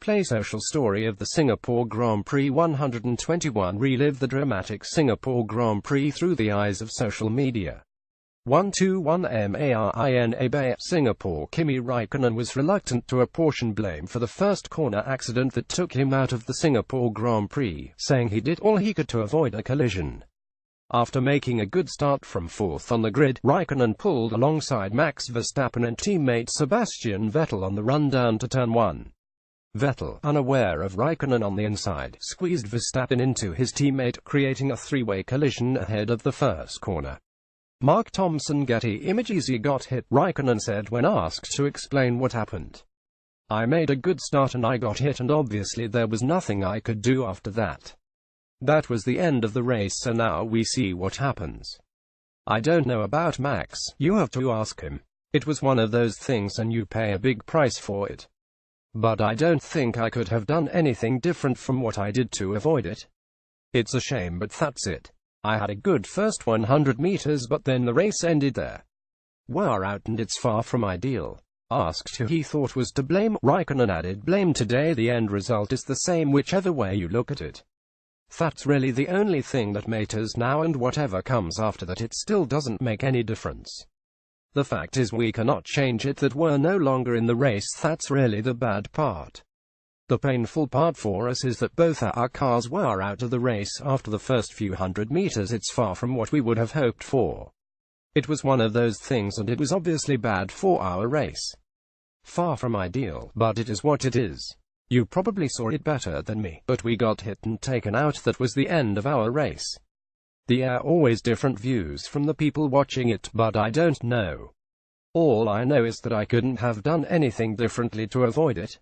PlaySocial story of the Singapore Grand Prix 121. Relive the dramatic Singapore Grand Prix through the eyes of social media. 121 Marina Singapore. Kimi Raikkonen was reluctant to apportion blame for the first corner accident that took him out of the Singapore Grand Prix, saying he did all he could to avoid a collision. After making a good start from fourth on the grid, Raikkonen pulled alongside Max Verstappen and teammate Sebastian Vettel on the run down to turn 1. Vettel, unaware of Raikkonen on the inside, squeezed Verstappen into his teammate, creating a three-way collision ahead of the first corner. Mark Thompson Getty Images. He got hit, Raikkonen said when asked to explain what happened. I made a good start and I got hit, and obviously there was nothing I could do after that. That was the end of the race, so now we see what happens. I don't know about Max, you have to ask him. It was one of those things and you pay a big price for it. But I don't think I could have done anything different from what I did to avoid it. It's a shame, but that's it. I had a good first 100 meters, but then the race ended there. We're out and it's far from ideal. Asked who he thought was to blame, Raikkonen added, blame today. The end result is the same whichever way you look at it. That's really the only thing that matters now, and whatever comes after that, it still doesn't make any difference. The fact is we cannot change it, that we're no longer in the race. That's really the bad part. The painful part for us is that both our cars were out of the race after the first few hundred meters. It's far from what we would have hoped for. It was one of those things, and it was obviously bad for our race. Far from ideal, but it is what it is. You probably saw it better than me, but we got hit and taken out. That was the end of our race. There are always different views from the people watching it, but I don't know. All I know is that I couldn't have done anything differently to avoid it.